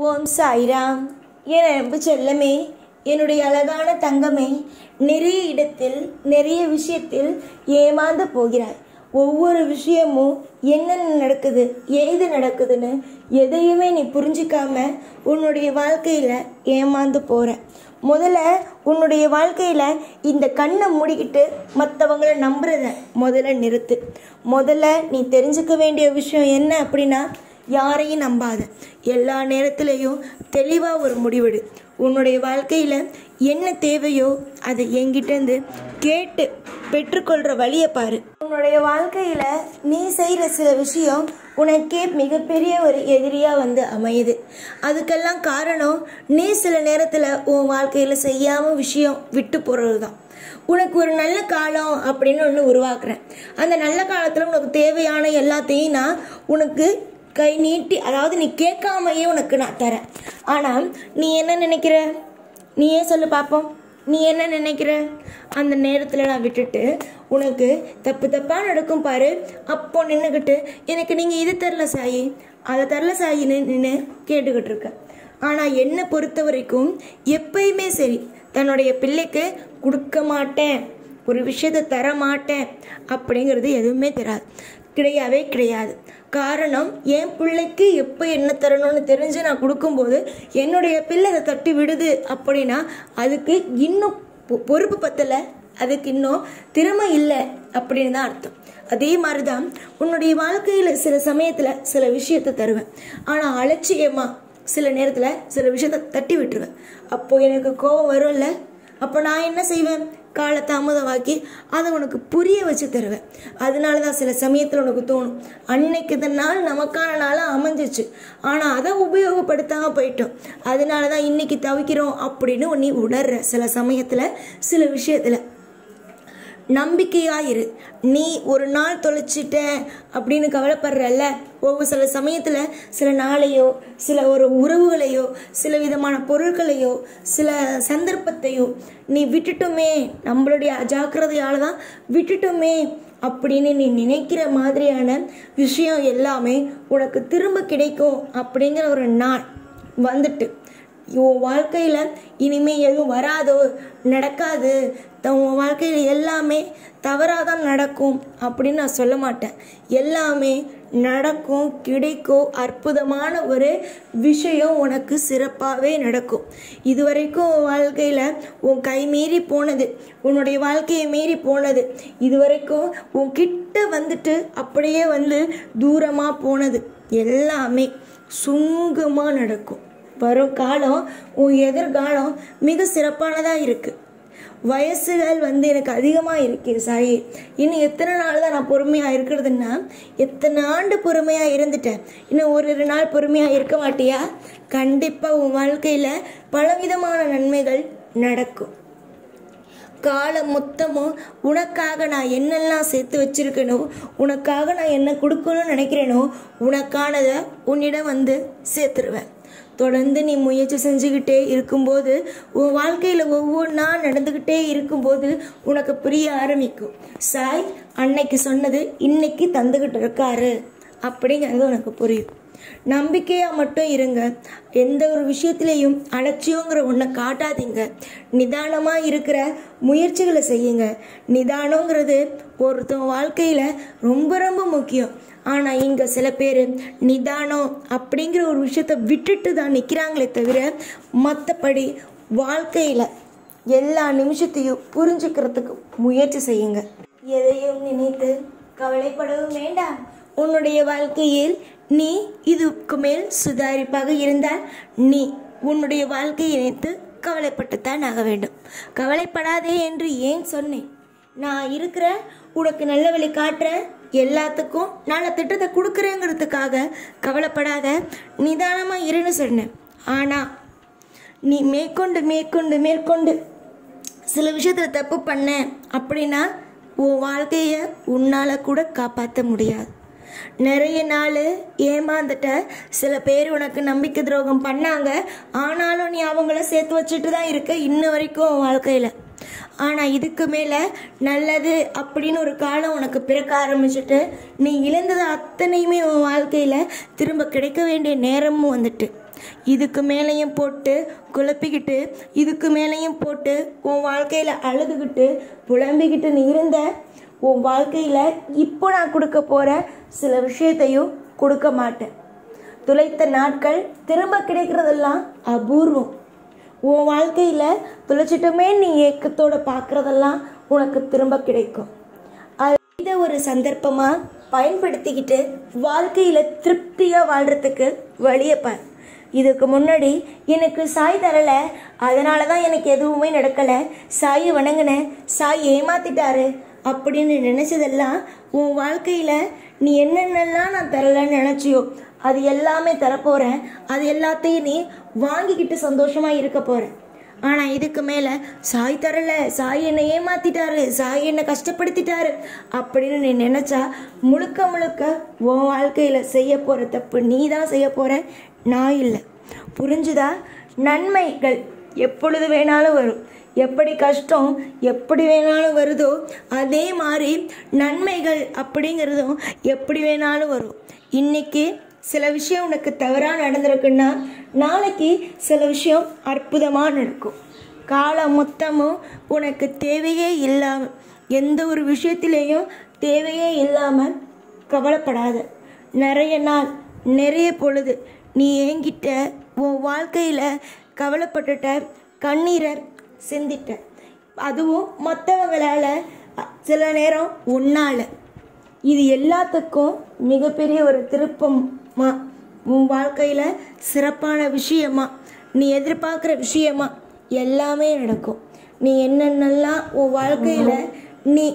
ஓம் சாய்ராம். என் அன்பு செல்லமே, என்னுடைய அழகான தங்கமே, நிறைய இடத்தில் நிறைய விஷயத்தில் ஏமாந்து போகிறாய். ஒவ்வொரு விஷயமும் என்னென்ன நடக்குது, ஏது நடக்குதுன்னு எதையுமே நீ புரிஞ்சிக்காம உன்னுடைய வாழ்க்கையில் ஏமாந்து போகிற. முதல்ல உன்னுடைய வாழ்க்கையில் இந்த கண்ணை மூடிக்கிட்டு மற்றவங்களை நம்புறத முதல்ல நிறுத்து. முதல்ல நீ தெரிஞ்சுக்க வேண்டிய விஷயம் என்ன அப்படின்னா, யாரையும் நம்பாத. எல்லா நேரத்திலையும் தெளிவாக ஒரு முடிவெடு. உன்னுடைய வாழ்க்கையில் என்ன தேவையோ அதை என்கிட்டேருந்து கேட்டு பெற்றுக்கொள்கிற வழியை பாரு. உன்னுடைய வாழ்க்கையில் நீ செய்கிற சில விஷயம் உனக்கே மிகப்பெரிய ஒரு எதிரியாக அமையுது. அதுக்கெல்லாம் காரணம் நீ சில நேரத்தில் உன் வாழ்க்கையில் செய்யாமல் விஷயம் விட்டு போகிறது தான். உனக்கு ஒரு நல்ல காலம் அப்படின்னு ஒன்று உருவாக்குறேன். அந்த நல்ல காலத்தில் உனக்கு தேவையான எல்லாத்தையும் நான் உனக்கு கை நீட்டி, அதாவது நீ கேட்காமையே உனக்கு நான் தரேன். ஆனால் நீ என்ன நினைக்கிற? நீயே சொல்லு பார்ப்போம். நீ என்ன நினைக்கிற? அந்த நேரத்தில் நான் விட்டுட்டு உனக்கு தப்பாக நடக்கும் பாரு, அப்போ நின்றுக்கிட்டு எனக்கு நீங்கள் இது தரல சாயி, அதை தரல சாயின்னு நின்று கேட்டுக்கிட்டு இருக்க. ஆனால் என்னை பொறுத்த வரைக்கும் எப்பயுமே சரி, தன்னுடைய பிள்ளைக்கு கொடுக்க மாட்டேன், ஒரு விஷயத்தை தர மாட்டேன் அப்படிங்கிறது எதுவுமே கிடையவே கிடையாது. காரணம், என் பிள்ளைக்கு எப்போ என்ன தரணும்னு தெரிஞ்சு நான் கொடுக்கும்போது என்னுடைய பிள்ளை அதை தட்டி விடுது அப்படின்னா அதுக்கு இன்னும் பொறுப்பு பத்தலை, அதுக்கு இன்னும் திறமை இல்லை அப்படின்னு தான் அர்த்தம். அதே மாதிரி தான் உன்னுடைய வாழ்க்கையில் சில சமயத்தில் சில விஷயத்தை தருவேன், ஆனால் அலட்சியமாக சில நேரத்தில் சில விஷயத்தை தட்டி விட்டுருவேன். அப்போது எனக்கு கோபம் வரும்ல, அப்போ நான் என்ன செய்வேன்? காலை தாமதமாக்கி அதை உனக்கு புரிய வச்சு தருவேன். அதனால தான் சில சமயத்தில் உனக்கு தோணும், அன்னைக்கு இந்த நாள் நமக்கான நாளாக அமைஞ்சிச்சு, ஆனால் அதை உபயோகப்படுத்தாமல் போயிட்டோம், அதனால தான் இன்னைக்கு தவிக்கிறோம் அப்படின்னு நீ உணர்ற. சில சமயத்தில் சில விஷயத்தில் நம்பிக்கையாயிரு. நீ ஒரு நாள் தொலைச்சிட்ட அப்படின்னு கவலைப்படுறல்ல, ஒவ்வொரு சில சமயத்தில் சில நாளையோ சில ஒரு உறவுகளையோ சில விதமான பொருட்களையோ சில சந்தர்ப்பத்தையோ நீ விட்டுட்டோமே, நம்மளுடைய அஜாக்கிரதையால் தான் விட்டுட்டோமே அப்படின்னு நீ நினைக்கிற மாதிரியான விஷயம் எல்லாமே உனக்கு திரும்ப கிடைக்கும் அப்படிங்கிற ஒரு நாள் வந்துட்டு உன் வாழ்க்கையில் இனிமேல் எதுவும் வராதோ, நடக்காது, உன் வாழ்க்கையில் எல்லாமே தவறாக தான் நடக்கும் அப்படின்னு நான் சொல்ல மாட்டேன். எல்லாமே நடக்கும், கிடைக்கும். அற்புதமான ஒரு விஷயம் உனக்கு சிறப்பாகவே நடக்கும். இதுவரைக்கும் உன் வாழ்க்கையில் உன் கை மீறி போனது, உன்னுடைய வாழ்க்கையை மீறி போனது, இதுவரைக்கும் உன் கிட்ட வந்துட்டு அப்படியே தூரமாக போனது எல்லாமே சுங்கமாக நடக்கும். வரும் காலம், உன் எதிர்காலம் மிக சிறப்பானதாக இருக்குது. வயசுகள் எனக்கு அதிகமாக இருக்கு சாயி, இன்னும் எத்தனை நாள் தான் நான் பொறுமையாக இருக்கிறதுன்னா, எத்தனை ஆண்டு பொறுமையாக இருந்துட்டேன், இன்னும் ஒரு நாள் பொறுமையாக இருக்க மாட்டியா? கண்டிப்பாக உன் வாழ்க்கையில் பலவிதமான நன்மைகள் நடக்கும். காலம் மொத்தமும் உனக்காக நான் என்னெல்லாம் சேர்த்து வச்சிருக்கேனோ, உனக்காக நான் என்ன கொடுக்கணும்னு நினைக்கிறேனோ, உனக்கானதை உன்னிடம் சேர்த்துருவேன். தொடர்ந்து நீ முயற்சி செஞ்சுக்கிட்டே இருக்கும்போது உன் வாழ்க்கையில் ஒவ்வொன்றா நடந்துக்கிட்டே இருக்கும்போது உனக்கு புரிய ஆரம்பிக்கும், சாய் அன்னைக்கு சொன்னது இன்னைக்கு தந்துக்கிட்டு இருக்காரு அப்படிங்கிறது உனக்கு புரியும். நம்பிக்கையாக மட்டும் இருங்க. எந்த ஒரு விஷயத்துலேயும் அலட்சியங்கிற ஒன்றை காட்டாதீங்க. நிதானமாக இருக்கிற முயற்சிகளை செய்யுங்க. நிதானங்கிறது ஒருத்தன் வாழ்க்கையில் ரொம்ப ரொம்ப முக்கியம். ஆனால் இங்கே சில பேர் நிதானம் அப்படிங்கிற ஒரு விஷயத்தை விட்டுட்டு தான் நிற்கிறாங்களே தவிர, மற்றபடி வாழ்க்கையில் எல்லா நிமிஷத்தையும் புரிஞ்சுக்கிறதுக்கு முயற்சி செய்யுங்க. எதையும் நினைத்து கவலைப்படவும் வேண்டாம். உன்னுடைய வாழ்க்கையில் நீ இதுக்கு மேல் சுதாரிப்பாக இருந்தால் நீ உன்னுடைய வாழ்க்கையை நினைத்து கவலைப்பட்டுத்தான் ஆக வேண்டும். கவலைப்படாதே என்று ஏன் சொன்னேன்? நான் இருக்கிற, உனக்கு நல்ல வழி காட்டுறேன், எல்லாத்துக்கும் நல்ல திட்டத்தை கொடுக்குறேங்கிறதுக்காக கவலைப்படாத, நிதானமாக இருன்னு சொன்னேன். ஆனால் நீ மேற்கொண்டு சில விஷயத்தில் தப்பு பண்ண அப்படின்னா உன் வாழ்க்கையை உன்னால் கூட காப்பாற்ற முடியாது. நிறைய நாள் ஏமாந்துட்ட. சில பேர் உனக்கு நம்பிக்கை துரோகம் பண்ணாங்க, ஆனாலும் நீ அவங்கள சேர்த்து வச்சுட்டு தான் இருக்க இன்ன வரைக்கும் உன் வாழ்க்கையில். ஆனால் இதுக்கு மேலே நல்லது அப்படின்னு ஒரு காலம் உனக்கு பிறக்க ஆரம்பிச்சுட்டு நீ இழந்தது அத்தனையுமே உன் வாழ்க்கையில் திரும்ப கிடைக்க வேண்டிய நேரமும் வந்துட்டு இதுக்கு மேலேயும் போட்டு குழப்பிக்கிட்டு, இதுக்கு மேலேயும் போட்டு உன் வாழ்க்கையில் அழுதுகிட்டு புலம்பிக்கிட்டு நீ இருந்த உன் வாழ்க்கையில் இப்போ நான் கொடுக்க போகிற சில விஷயத்தையும் கொடுக்க மாட்டேன். துளைத்த நாட்கள் திரும்ப கிடைக்கிறதெல்லாம் அபூர்வம். உன் வாழ்க்கையில் துளைச்சிட்டுமே நீ ஏக்கத்தோடு பார்க்குறதெல்லாம் உனக்கு திரும்ப கிடைக்கும். இதை ஒரு சந்தர்ப்பமாக பயன்படுத்திக்கிட்டு வாழ்க்கையில் திருப்தியாக வாழ்கிறதுக்கு வழியை பார். இதுக்கு முன்னாடி எனக்கு சாய் தரலை, அதனால தான் எனக்கு எதுவுமே நடக்கலை, சாயை வணங்கினேன், சாய் ஏமாத்திட்டாரு அப்படின்னு நினச்சதெல்லாம் உன் வாழ்க்கையில் நீ என்னென்னலாம் நான் தரலைன்னு நினச்சியோ அது எல்லாமே தரப்போகிறேன். அது எல்லாத்தையும் நீ வாங்கிக்கிட்டு சந்தோஷமாக இருக்க போகிறேன். ஆனால் இதுக்கு மேலே சாய் தரலை, சாய் என்னை ஏமாத்திட்டாரு, சாய் என்னை கஷ்டப்படுத்திட்டாரு அப்படின்னு நீ நினச்சா முழுக்க முழுக்க உன் வாழ்க்கையில் செய்ய போகிற தப்பு நீ தான் செய்ய போகிற, நான் இல்லை. புரிஞ்சுதா? நன்மைகள் எப்பொழுது வேணாலும் வரும். எப்படி கஷ்டம் எப்படி வேணாலும் வருதோ அதே மாதிரி நன்மைகள் அப்படிங்கிறதும் எப்படி வேணாலும் வரும். இன்னைக்கு சில விஷயம் உனக்கு தவறாக நடந்திருக்குன்னா நாளைக்கு சில விஷயம் அற்புதமாக நடக்கும். காலம் மொத்தமும் உனக்கு தேவையே இல்லாமல், எந்த ஒரு விஷயத்திலையும் தேவையே இல்லாமல் கவலைப்படாத. நிறைய நாள் நிறைய பொழுது நீ என்கிட்ட உன் வாழ்க்கையில் கவலைப்பட்டுட்ட, கண்ணீரை சிந்திட்ட, அதுவும் மற்றவங்களால், சில நேரம் உன்னால். இது எல்லாத்துக்கும் மிகப்பெரிய ஒரு திருப்பமா, உன் வாழ்க்கையில் சிறப்பான விஷயமா, நீ எதிர்பார்க்குற விஷயமா எல்லாமே நடக்கும். நீ என்னென்னலாம் உன் வாழ்க்கையில் நீ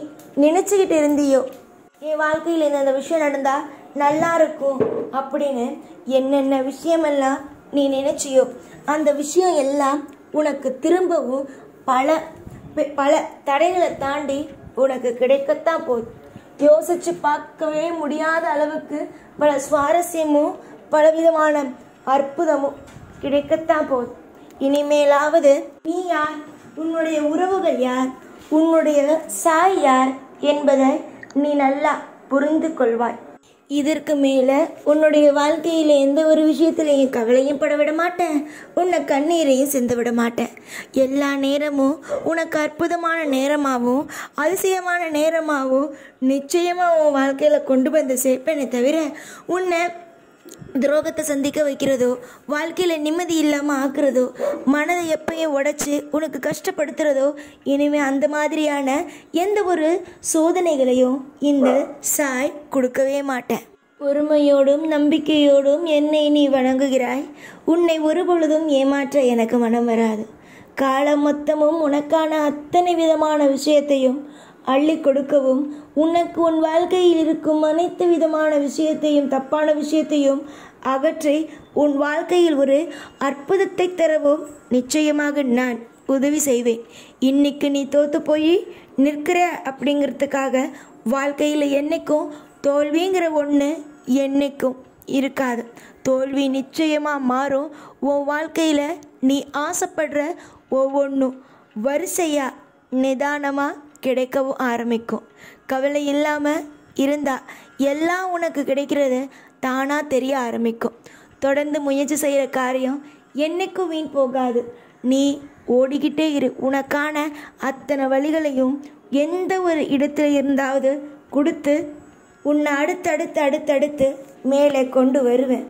நினச்சிக்கிட்டு இருந்தியோ, என் வாழ்க்கையில் இந்த விஷயம் நடந்தால் நல்லா இருக்கும் அப்படின்னு என்னென்ன விஷயமெல்லாம் நீ நினச்சியோ அந்த விஷயம் எல்லாம் உனக்கு திரும்பவும் பல பல தடைகளை தாண்டி உனக்கு கிடைக்கத்தான் போகுது. யோசிச்சு பார்க்கவே முடியாத அளவுக்கு பல சுவாரஸ்யமும் பலவிதமான அற்புதமும் கிடைக்கத்தான் போகுது. இனிமேலாவது நீ யார், உன்னுடைய உறவுகள் யார், உன்னுடைய சாய் யார் என்பதை நீ நல்லா புரிந்து கொள்வாய். இதற்கு மேலே உன்னுடைய வாழ்க்கையில் எந்த ஒரு விஷயத்திலையும் கவலையும் பட விட மாட்டேன், உன்னை கண்ணீரையும் சிந்த விட மாட்டேன். எல்லா நேரமும் உனக்கு அற்புதமான நேரமாகவும் அதிசயமான நேரமாகவும் நிச்சயமாக உன் வாழ்க்கையில் கொண்டு வந்து சேர்ப்பேனே தவிர உன்னை துரோகத்தை சந்திக்க வைக்கிறதோ, வாழ்க்கையில் நிம்மதி இல்லாமல் ஆக்குறதோ, மனதை எப்பயும் உடைச்சி உனக்கு கஷ்டப்படுத்துறதோ, இனிமேல் அந்த மாதிரியான எந்த ஒரு சோதனைகளையும் இந்த சாய் கொடுக்கவே மாட்டேன். பொறுமையோடும் நம்பிக்கையோடும் என்னை நீ வணங்குகிறாய். உன்னை ஒரு பொழுதும் ஏமாற்ற எனக்கு மனம் வராது. காலம் மொத்தமும் உனக்கான அத்தனை விதமான விஷயத்தையும் அள்ளி கொடுக்கவும், உனக்கு உன் வாழ்க்கையில் இருக்கும் அனைத்து விதமான விஷயத்தையும் தப்பான விஷயத்தையும் அகற்றி உன் வாழ்க்கையில் ஒரு அற்புதத்தை தரவும் நிச்சயமாக நான் உதவி செய்வேன். இன்னைக்கு நீ தோற்று போய் நிற்கிற அப்படிங்கிறதுக்காக வாழ்க்கையில் என்னைக்கும் தோல்விங்கிற ஒன்று என்னைக்கும் இருக்காது. தோல்வி நிச்சயமாக மாறும். உன் வாழ்க்கையில் நீ ஆசைப்படுற ஒவ்வொன்றும் வரிசையாக நிதானமாக கிடைக்கவும் ஆரம்பிக்கும். கவலை இல்லாமல் இருந்தால் எல்லாம் உனக்கு கிடைக்கிறது தானாக தெரிய ஆரம்பிக்கும். தொடர்ந்து முயற்சி செய்கிற காரியம் என்னைக்கும் வீண் போகாது. நீ ஓடிக்கிட்டே இரு. உனக்கான அத்தனை வழிகளையும் எந்த ஒரு இடத்துல இருந்தாவது கொடுத்து உன்னை அடுத்தடுத்து மேலே கொண்டு வருவேன்.